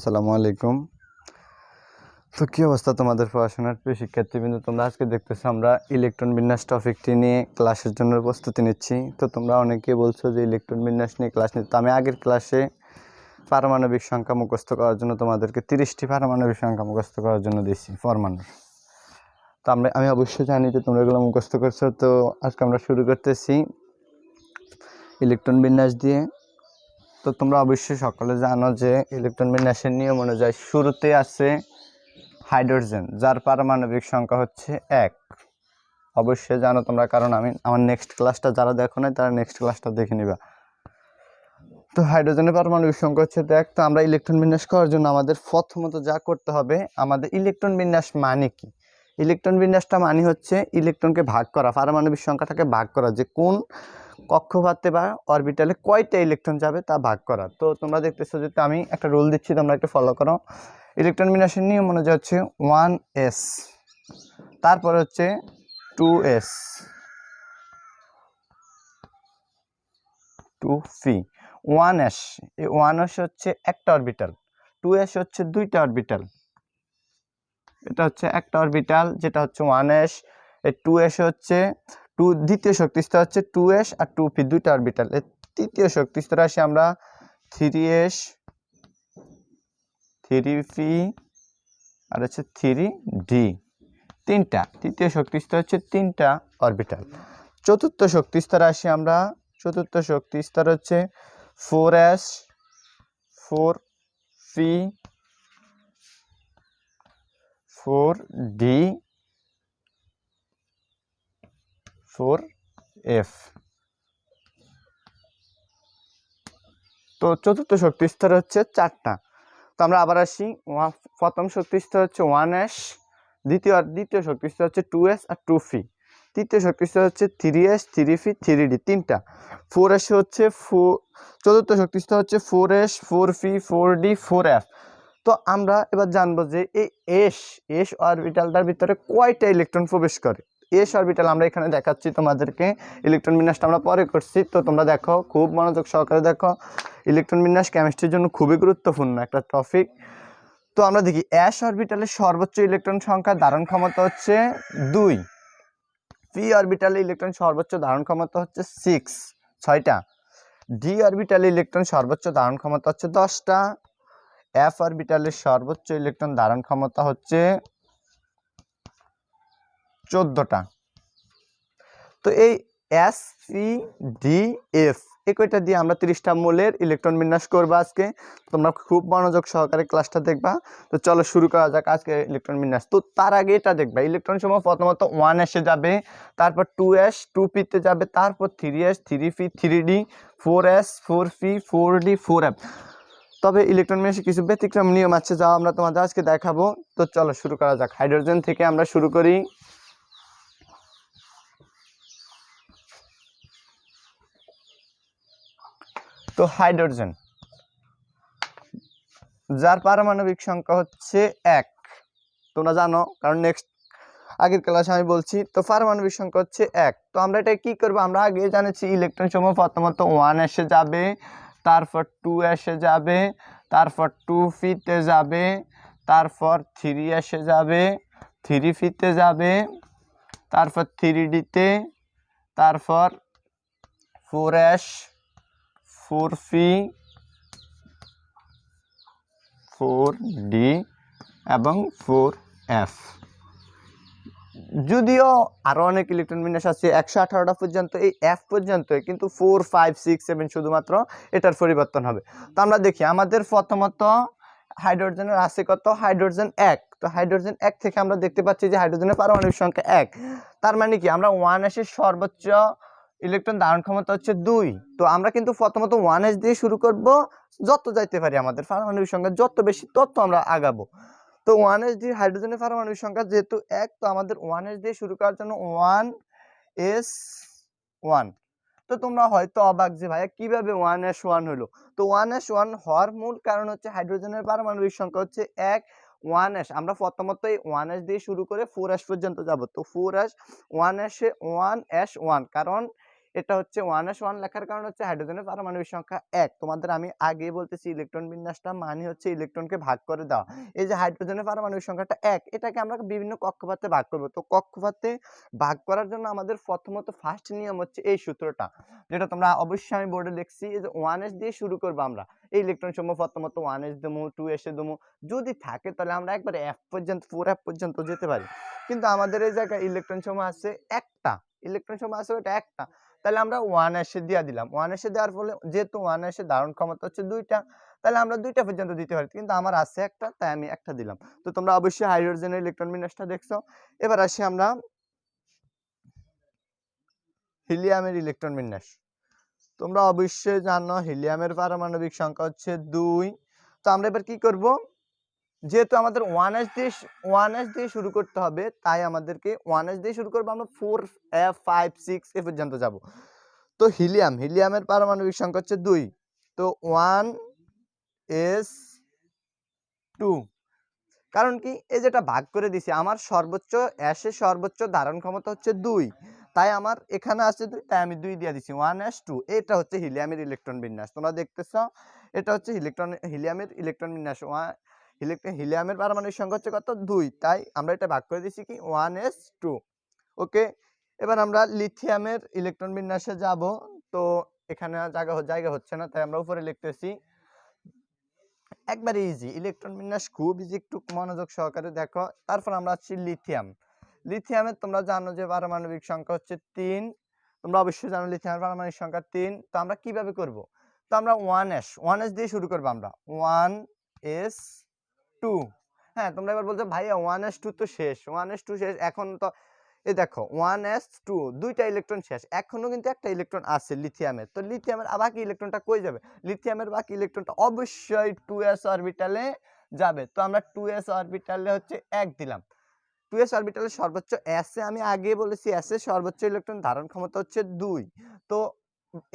আসসালামু আলাইকুম। তো কি অবস্থা তোমাদের পড়াশোনার প্রিয় শিক্ষার্থীবৃন্দ? তোমরা আজকে দেখতেছো আমরা ইলেকট্রন বিন্যাস টপিকটি নিয়ে ক্লাসের জন্য প্রস্তুতি নিচ্ছি। তো তোমরা অনেকে বলছো যে ইলেকট্রন বিন্যাস নিয়ে ক্লাস নিতে। তো আমি আগের ক্লাসে পারমাণবিক সংখ্যা মুখস্থ করার জন্য তোমাদেরকে 30টি পারমাণবিক সংখ্যা মুখস্থ করার জন্য দিয়েছি পরমাণু। তো আমি অবশ্যই জানি যে তোমরা এগুলো মুখস্থ করছো। তো আজকে আমরা শুরু করতেছি ইলেকট্রন বিন্যাস দিয়ে। তো তোমরা অবশ্যই সকলে জানো যে ইলেকট্রন বিন্যাসের নিয়ম অনুযায়ী শুরুতে আছে হাইড্রোজেন, যার পারমাণবিক সংখ্যা হচ্ছে 1। অবশ্যই জানো তোমরা, কারণ আমার নেক্সট ক্লাসটা যারা দেখো না তারা নেক্সট ক্লাসটা দেখে নিবা। তো হাইড্রোজেনের পারমাণবিক সংখ্যা হচ্ছে 1। তো আমরা ইলেকট্রন বিন্যাস করার জন্য আমাদের প্রথমত যা করতে হবে, আমাদের ইলেকট্রন বিন্যাস মানে কি? ইলেকট্রন বিন্যাসটা মানে হচ্ছে ইলেকট্রনকে ভাগ করা, পারমাণবিক সংখ্যাটাকে ভাগ করা, যে কোন কক্ষপথে বা অরবিটালে কয়টা ইলেকট্রন যাবে তা ভাগ করা। তো তোমরা দেখতেছো যে আমি একটা রুল দিচ্ছি, তোমরা একটু ফলো করো। ইলেকট্রন বিন্যাসের নিয়ম অনুযায়ী হচ্ছে 1s, তারপরে হচ্ছে 2s, 2p, 1s। এই 1s হচ্ছে একটা অরবিটাল, 2s হচ্ছে দুইটা অরবিটাল, এটা হচ্ছে একটা অরবিটাল যেটা হচ্ছে 1s। এই 2s হচ্ছে দ্বিতীয় শক্তি স্তর হচ্ছে 2s, আর 2p দুইটা অরবিটাল। এই তৃতীয় শক্তি স্তর আসি আমরা 3s, 3p আর হচ্ছে 3d, তিনটা। তৃতীয় শক্তি স্তর হচ্ছে তিনটা অরবিটাল। চতুর্থ শক্তি স্তর আসি আমরা, চতুর্থ শক্তি স্তর হচ্ছে 4s, 4p, 4d, 4f। তো চতুর্থ শক্তি স্তর হচ্ছে 4টা। তো আমরা আবার আসি, প্রথম শক্তি স্তর হচ্ছে 1s, দ্বিতীয় শক্তি স্তর হচ্ছে 2s আর 2p, তৃতীয় শক্তি স্তর হচ্ছে 3s, 3p, 3d, তিনটা। 4s হচ্ছে চতুর্থ শক্তি স্তর হচ্ছে 4s, 4p, 4d, 4f। তো আমরা এবার জানবো যে এই এস অরবিটালটার ভিতরে কয়টা ইলেকট্রন প্রবেশ করে। এস অরবিটাল আমরা এখানে দেখাচ্ছি তোমাদেরকে, ইলেকট্রন বিন্যাসটা আমরা পরে করছি। তো তোমরা দেখো, খুব মনোযোগ সহকারে দেখো। ইলেকট্রন বিন্যাস কেমিস্ট্রির জন্য খুবই গুরুত্বপূর্ণ একটা টপিক। তো আমরা দেখি এস অরবিটালের সর্বোচ্চ ইলেকট্রন সংখ্যা ধারণ ক্ষমতা হচ্ছে 2, পি অরবিটালে ইলেকট্রন সর্বোচ্চ ধারণ ক্ষমতা হচ্ছে 6টা, ডি অরবিটালে ইলেকট্রন সর্বোচ্চ ধারণ ক্ষমতা হচ্ছে 10টা, এফ অরবিটালের সর্বোচ্চ ইলেকট্রন ধারণ ক্ষমতা হচ্ছে 14টা। তো এই এস, পি, ডি, এফ এই কয়টা দিয়ে আমরা 30টা মৌলের ইলেকট্রন বিন্যাস করবো আজকে। তোমরা খুব মনোযোগ সহকারে ক্লাসটা দেখবা। তো চলো শুরু করা যাক আজকে ইলেকট্রন বিন্যাস। তো তার আগে এটা দেখবা, ইলেকট্রন সমূহ প্রথমত 1s এ যাবে, তারপর 2s, 2p তে যাবে, তারপর 3s, 3p, 3d, 4s, 4p, 4d, 4f। তবে ইলেকট্রন বিন্যাসে কিছু ব্যতিক্রম নিয়ম আছে যা আমরা তোমাদের আজকে দেখাবো। তো চলো শুরু করা যাক। হাইড্রোজেন থেকে আমরা শুরু করি। তো হাইড্রোজেন, যার পারমাণবিক সংখ্যা হচ্ছে 1, তোমরা জানো, কারণ আগের ক্লাসে আমি বলছি। তো পারমাণবিক সংখ্যা হচ্ছে 1। তো আমরা এটা কি করবো, আমরা আগে জানেছি ইলেকট্রন সমূহ প্রথমত 1s এ যাবে, তারপর 2s এ যাবে, তারপর 2p তে যাবে, তারপর 3s এ যাবে, 3p তে যাবে, তারপর 3d তে, তারপর 4s, 4p, 4d এবং 4f। যদিও আরো অনেক ইলেকট্রন বিন্যাস আছে 118টা পর্যন্ত, এই এফ পর্যন্ত, কিন্তু 4, 5, 6, 7 শুধুমাত্র এটার পরিবর্তন হবে। তো আমরা দেখি আমাদের প্রথমত হাইড্রোজেনের আছে কত, হাইড্রোজেন 1। তো হাইড্রোজেন 1 থেকে আমরা দেখতে পাচ্ছি যে হাইড্রোজেনের পারমাণবিক সংখ্যা 1। তার মানে কি, আমরা 1s এর সর্বোচ্চ ইলেকট্রন ধারণ ক্ষমতা হচ্ছে 2। তো আমরা কিন্তু প্রথমত 1s দিয়ে শুরু করব, যত যাইতে পারি আমাদের পারমাণবিক সংখ্যা যত বেশি তত আমরা আগাবো। তো 1s দিয়ে হাইড্রোজেনের পারমাণবিক সংখ্যা যেহেতু 1, তো আমাদের 1s দিয়ে শুরু করার জন্য 1s1। তো তোমরা হয়তো অবাক যে ভাইয়া কিভাবে 1s1 হলো। তো 1s1 হওয়ার মূল কারণ হচ্ছে হাইড্রোজেনের পারমাণবিক সংখ্যা হচ্ছে 1, 1s। আমরা প্রথমত এই 1s দিয়ে শুরু করে 4s পর্যন্ত যাব। তো 4s, 1s এ 1s1, কারণ এটা হচ্ছে 1s1 লেখার কারণ হচ্ছে হাইড্রোজেনের পারমাণবিক সংখ্যা 1। তোমাদের আমি আগে বলতেছি ইলেকট্রন বিন্যাসটা মানে হচ্ছে ইলেকট্রনকে ভাগ করে দেওয়া। এই যে হাইড্রোজেনের পারমাণবিক সংখ্যাটা 1, এটাকে আমরা বিভিন্ন কক্ষপথে ভাগ করব। তো কক্ষপথে ভাগ করার জন্য আমাদের প্রথমত ফার্স্ট নিয়ম হচ্ছে এই সূত্রটা, যেটা তোমরা অবশ্যই আমি বোর্ডে লিখছি। এই যে 1s দিয়ে শুরু করব আমরা। এই ইলেকট্রন সমূহ প্রথমত 1s দেবো, 2s এ দেবো। যদি থাকে তাহলে আমরা একবারে f পর্যন্ত 4f পর্যন্ত যেতে পারি। কিন্তু আমাদের এই জায়গায় ইলেকট্রন সমূহ আছে একটা, ইলেকট্রন সমূহ আছে ওটা একটা। তাহলে আমরা 1s এ দিয়ে দিলাম। 1s এ দেওয়ার ফলে যেহেতু 1s এর ধারণ ক্ষমতা হচ্ছে 2টা, তাহলে আমরা 2টা পর্যন্ত দিতে পারি। কিন্তু আমার আছে একটা, তাই আমি একটা দিলাম। তো তোমরা অবশ্যই হাইড্রোজেনের ইলেকট্রন বিন্যাসটা দেখছো। এবার আসি আমরা হিলিয়ামের ইলেকট্রন বিন্যাস। তোমরা অবশ্যই জানো হিলিয়ামের পারমাণবিক সংখ্যা হচ্ছে 2। তো আমরা এবার কি করব, যেহেতু আমাদের 1s দিয়ে শুরু করতে হবে, তাই আমাদেরকে 1s দিয়ে শুরু করব। আমরা 4f 5 6 এ পর্যন্ত যাব। তো হিলিয়ামের পারমাণবিক সংখ্যা হচ্ছে 2। তো 1s2, কারণ কি এই যেটা ভাগ করে দিছি, আমার সর্বোচ্চ অ্যাশের সর্বোচ্চ ধারণ ক্ষমতা হচ্ছে 2, তাই আমার এখানে আছে 2, তাই আমি 2 দিয়ে দিছি 1s2। এটা হচ্ছে হিলিয়ামের ইলেকট্রন বিন্যাস। তোমরা দেখতেছ এটা হচ্ছে হিলিয়ামের ইলেকট্রন বিন্যাস। হিলিয়ামের পারমাণবিক সংখ্যা হচ্ছে কত, 2, তাই আমরা এটা ভাগ করে দিছি কি 1s2। ওকে, এবার আমরা লিথিয়ামের ইলেকট্রন বিন্যাসে যাব। তো এখানে জায়গা হচ্ছে না, তাই আমরা উপরে লিখতেছি। একবারে ইজি, ইলেকট্রন বিন্যাস খুব ইজি, একটু মনোযোগ সহকারে দেখো। তারপর আমরা আসছি লিথিয়ামের তোমরা জানো যে পারমাণবিক সংখ্যা হচ্ছে 3। তোমরা অবশ্যই জানো লিথিয়ামের পারমাণবিক সংখ্যা 3। তো আমরা কিভাবে করব, তো আমরা 1s দিয়ে শুরু করব। আমরা 1s2। হ্যাঁ, তোমরা এবার বলছো ভাইয়া 1s2 তো শেষ, 1s2 শেষ, এখন তো এই দেখো 1s2 দুইটা ইলেকট্রন শেষ, এখনো কিন্তু একটা ইলেকট্রন আছে লিথিয়ামের। তো লিথিয়ামের বাকি ইলেকট্রনটা কই যাবে, লিথিয়ামের বাকি ইলেকট্রনটা অবশ্যই 2s অরবিটালে যাবে। তো আমরা 2s অরবিটালে হচ্ছে 1 দিলাম। 2s অরবিটালের সর্বোচ্চ s এ আমি আগে বলেছি s এর সর্বোচ্চ ইলেকট্রন ধারণ ক্ষমতা হচ্ছে 2। তো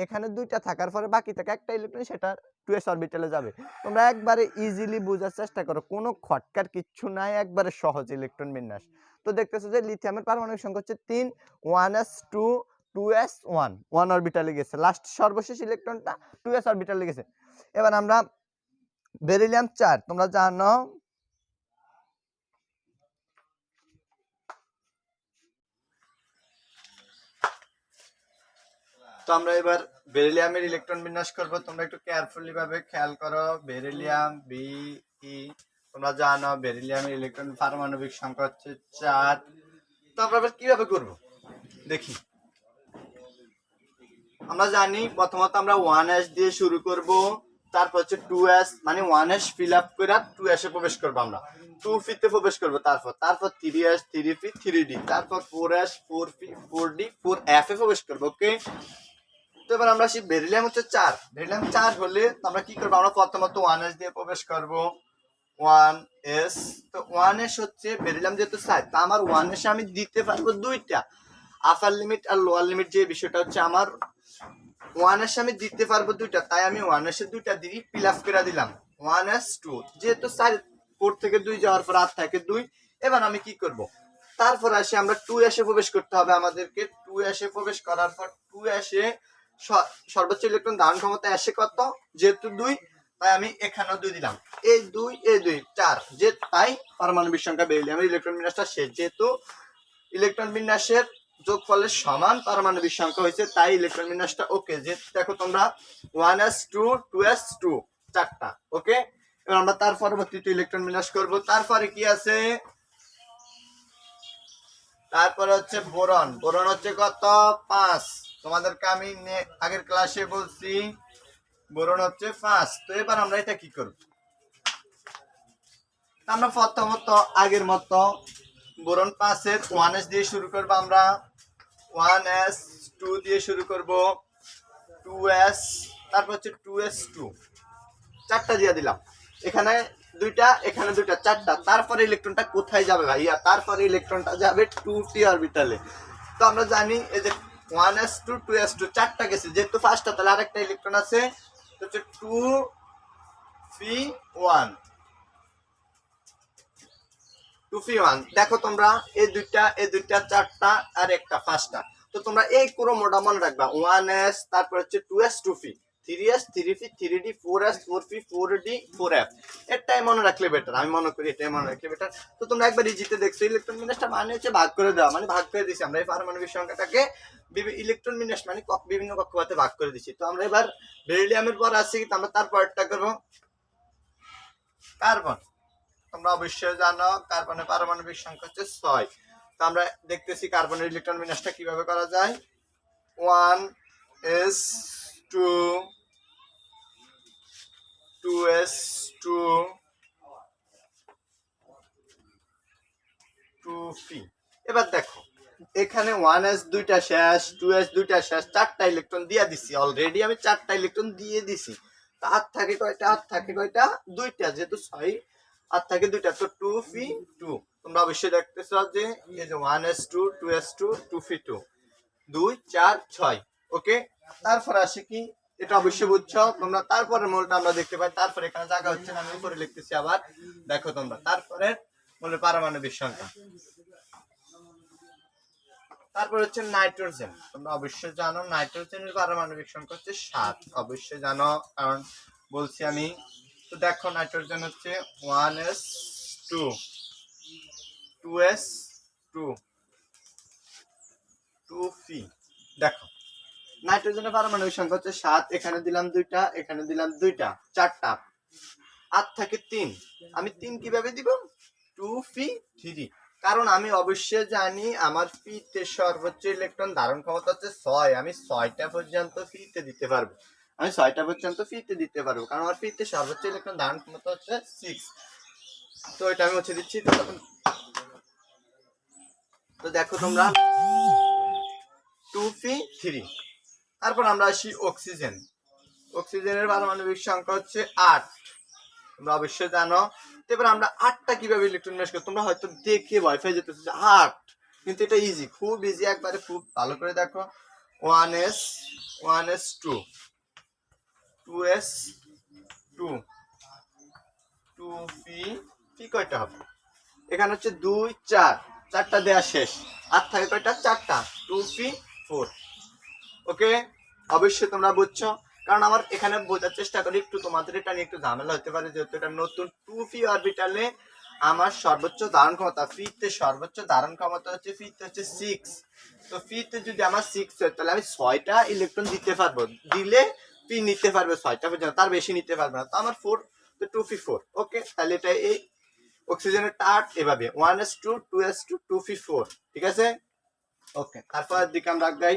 এখানে দুইটা থাকার পরে বাকি থাকে একটা ইলেকট্রন, সেটা 2s অরবিটালে যাবে। তোমরা একবারে ইজিলি বোঝার চেষ্টা করো, কোনো খটকার কিচ্ছু নাই, একবারে সহজ ইলেকট্রন বিন্যাস। তো দেখতেছো যে লিথিয়ামের পারমাণবিক সংখ্যা হচ্ছে 3, 1s2, 2s1, 1 অরবিটালে গেছে, লাস্ট সর্বশেষ ইলেকট্রনটা 2s অরবিটালে গেছে। এবার আমরা বেরিলিয়াম 4, তোমরা জানো তো আমরা এবার বেরিলিয়ামের ইলেকট্রন বিন্যাস করব। তোমরা একটু কেয়ারফুলি ভাবে খেয়াল করো। বেরিলিয়াম Be, তোমরা জানো বেরিলিয়ামের ইলেকট্রন পারমাণবিক সংখ্যা হচ্ছে 4। তো আমরা এবার কিভাবে করব দেখি। আমরা জানি প্রথমত আমরা 1s দিয়ে শুরু করব, তারপর হচ্ছে 2s, মানে 1s ফিল আপ করে 2s এ প্রবেশ করব। আমরা 2p তে প্রবেশ করব, তারপর 3s 3p 3d, তারপর 4s 4p 4d 4f এ প্রবেশ করব। ওকে, তো এবার আমরা আসি বেরিলিয়াম হচ্ছে 4। বেরিলিয়াম 4 হলে আমরা কি করব, আমরা প্রথমত 1s দিয়ে প্রবেশ করব, 1s। তো 1s হচ্ছে বেরিলিয়াম যেহেতু 4, তা আমার 1s আমি দিতে পারবো দুইটা, আপার লিমিট আর লোয়ার লিমিট। যে বিষয়টা হচ্ছে আমার 1s আমি দিতে পারবো দুইটা, তাই আমি 1s এর দুইটা দিয়ে ফিল আপ করে দিলাম 1s2। যেহেতু 4 থেকে 2 যাওয়ার পর আর থাকে 2। এবার আমি কি করব, তারপর আসি আমরা 2s এ প্রবেশ করতে হবে আমাদেরকে। 2s এ প্রবেশ করার পর 2s এ সর্বোচ্চ ইলেকট্রন ধারণ ক্ষমতা আসে কত, যেহেতু 2, তাই আমি এখানেও 2 দিলাম। এই 2 এই 2 4, যে তাই পারমাণবিক সংখ্যা বেরিলিয়ামের ইলেকট্রন বিন্যাসটা শেষ। যেহেতু ইলেকট্রন বিন্যাসের যোগফলের সমান পারমাণবিক সংখ্যা হয়েছে, তাই ইলেকট্রন বিন্যাসটা ওকে। যে দেখো তোমরা 1s2 2s2 চারটা। ওকে, এবার আমরা তার পরবর্তীতে ইলেকট্রন বিন্যাস করব। তারপরে কি আছে, তারপরে হচ্ছে বোরন। বোরন হচ্ছে কত, 5। তোমাদেরকে আমি আগের ক্লাসে বলছি বোরন হচ্ছে 5। তো এবার আমরা এটা কি করব, আমরা প্রথমত আগের মতো বোরন 5 এর 1s দিয়ে শুরু করব। আমরা 1s2 দিয়ে শুরু করব, 2s, তারপর হচ্ছে 2s2, চারটা দিয়ে দিলাম। এখানে দুইটা, এখানে দুইটা, চারটা। তারপরে ইলেকট্রনটা কোথায় যাবে ভাইয়া, তারপরে ইলেকট্রনটা যাবে 2p অরবিটালে। তো আমরা জানি এই যে 1s2 2s2 চারটা গেছে, যেহেতু ফার্স্টটা, তাহলে আরেকটা ইলেকট্রন আছে, হচ্ছে 2p1 2p1। দেখো তোমরা এই দুইটা চারটা আর একটা পাঁচটা, তো তোমরা এই ক্রমটা মনে রাখবা 1s, তারপর হচ্ছে 2s 2p, 3s 3p 3d, 4s 4p 4d 4f। এটাই মনে রাখলে বেটার, আমি মনে করি এটাই মনে রাখলে বেটার। তো তোমরা একবার ইজিতে দেখছো ইলেকট্রন বিন্যাসটা মানে হচ্ছে ভাগ করে দেওয়া, মানে ভাগ করে দিছি আমরা এই পারমাণবিক সংখ্যাটাকে ইলেকট্রন বিন্যাস মানে বিভিন্ন কক্ষপথে ভাগ করে দিছি। তো আমরা এবার বেরিলিয়ামের পর আসছি, আমরা তারপরটা করবো কার্বন। তোমরা অবশ্যই জানো কার্বনের পারমাণবিক সংখ্যা হচ্ছে 6। তো আমরা দেখতেছি কার্বনের ইলেকট্রন বিন্যাসটা কিভাবে করা যায়। 1s2 2s2 2p। এবার দেখো এখানে 1s দুইটা শেষ, 2s দুইটা শেষ, 4টা ইলেকট্রন দিয়ে দিছি অলরেডি, আমি 4টা ইলেকট্রন দিয়ে দিছি। আর থাকে কয়টা? আর থাকে কয়টা? দুইটা, যেহেতু 6 আর থাকে দুইটা, তো 2p2। তোমরা অবশ্যই দেখতেছো যে এই যে 1s2 2s2 2p2 2 4 6। ওকে, তারপর আসে কি, এটা অবশ্যই বুঝছো তোমরা। তারপরে মূলটা আমরা দেখতে পাই, তারপরে এখানে জায়গা হচ্ছে না, আমি উপরে লিখতেছি আবার, দেখো তোমরা। তারপরে মূলের পারমাণবিক সংখ্যা, তারপর হচ্ছে নাইট্রোজেন। তোমরা অবশ্যই জানো নাইট্রোজেনের পারমাণবিক সংখ্যা হচ্ছে 7, অবশ্যই জানো কারণ বলছি আমি। তো দেখো নাইট্রোজেন হচ্ছে 1s2 2s2 2p। দেখো নাইট্রোজেনের পারমাণবিক সংখ্যা হচ্ছে 7, এখানে দিলাম দুইটা, এখানে দিলাম দুইটা, 4টা। আর থাকে 3, আমি 3 কিভাবে দিব? 2p3, কারণ আমি অবশ্যই জানি আমার পিতে সর্বোচ্চ ইলেকট্রন ধারণ ক্ষমতা হচ্ছে 6, আমি 6টা পর্যন্ত পিতে দিতে পারবো, আমি 6টা পর্যন্ত পিতে দিতে পারবো, কারণ আমার পিতে সর্বোচ্চ ইলেকট্রন ধারণ ক্ষমতা হচ্ছে 6। তো এটা আমি মুছে দিচ্ছি। তো দেখো তোমরা 2p3। তারপর আমরা আসি অক্সিজেন। অক্সিজেনের পারমাণবিক সংখ্যা হচ্ছে 8, তোমরা অবশ্যই জানো। এবার আমরা 8টা কিভাবে ইলেকট্রন বিন্যাস করি, তোমরা হয়তো দেখে ভয় পেয়ে যেতেছো যে 8, কিন্তু এটা ইজি, খুব ইজি, একবারে খুব ভালো করে দেখো। 1s2 2s2 2p কি কয়টা হবে? এখানে হচ্ছে 2 4, 4টা দেয়া শেষ, আর থাকে কয়টা? 4টা, 2p4। ওকে, অবশ্যই তোমরা বুঝছো, কারণ আমার এখানে বোঝার চেষ্টা করি একটু, তোমাদের এটা নিয়ে একটু ঝামেলা হতে পারে, যেহেতু এটা নতুন। 2p অরবিটালে আমার সর্বোচ্চ ধারণ ক্ষমতা, ফিতে সর্বোচ্চ ধারণ ক্ষমতা হচ্ছে, ফিতে হচ্ছে 6। তো ফিতে যদি আমার 6 হয়, তাহলে আমি 6টা ইলেকট্রন দিতে পারবো, দিলে পি নিতে পারবে 6টা পর্যন্ত, তার বেশি নিতে পারবে না। তো আমার 4, তো 2p4। ওকে, তাহলে এটা এই অক্সিজেনের টার্ট এভাবে 1s2 2s2 2p4, ঠিক আছে। ওকে, তারপর দিকে আমরা আগাই।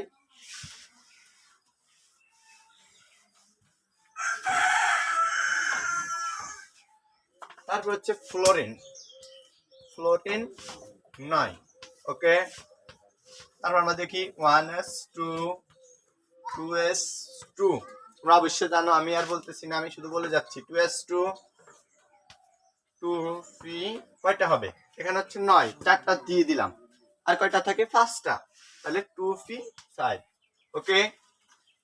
তারপর হচ্ছে ফ্লোরিন, ফ্লোরিন 9। ওকে, তারপর আমরা দেখি 1s2 2s2। তোমরা অবশ্যই জানো, আমি আর বলতেছি না, আমি শুধু বলে যাচ্ছি। 2s2 2p কয়টা হবে? এখানে হচ্ছে 9, 4টা দিয়ে দিলাম, আর কয়টা থাকে? 5টা, তাহলে 2p5। ওকে,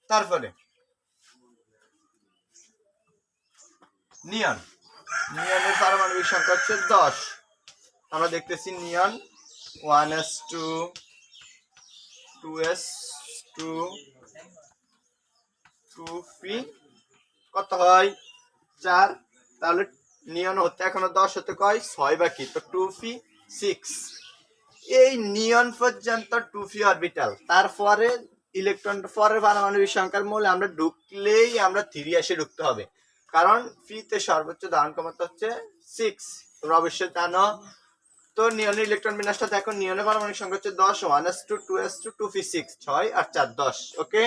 তারপরে নিয়ন, নিয়নের পারমাণবিক সংখ্যা হচ্ছে 10। আমরা দেখতেছি নিয়ন 1s2 2s2 2p কত হয়? 4, তাহলে নিয়ন হতে এখনো 10 হতে কয় 6 বাকি, তো 2p6। এই নিয়ন পর্যন্ত 2p অরবিটাল, তারপরে ইলেকট্রন পরের পারমাণবিক সংখ্যার মূলে আমরা ঢুকলেই আমরা 3 এসে ঢুকতে হবে, কারণ পিতে সর্বোচ্চ ধারণ ক্ষমতা হচ্ছে 6, তোমরা অবশ্যই জানো। তো নিয়নের ইলেকট্রন বিন্যাসটা দেখো, নিয়নের পারমাণবিক সংখ্যা হচ্ছে 10, 1s2 2s2 2p6, 6 আর 4 10। ওকে,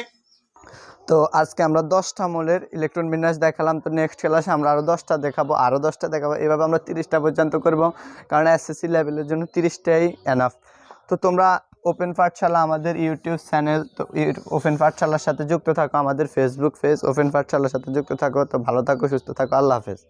তো আজকে আমরা 10টা মৌলের ইলেকট্রন বিন্যাস দেখালাম। তো নেক্সট ক্লাসে আমরা আরও 10টা দেখাবো, আরও 10টা দেখাবো, এভাবে আমরা 30টা পর্যন্ত করব, কারণ এসএসসি লেভেলের জন্য 30টাই এনাফ। তো তোমরা ওপেন পাঠশালা আমাদের ইউটিউব চ্যানেল, তো ওপেন পাঠশালার সাথে যুক্ত থাকো, আমাদের ফেসবুক পেজ ওপেন পাঠশালার সাথে যুক্ত থাকো। তো ভালো থাকো, সুস্থ থাকো, আল্লাহ হাফেজ।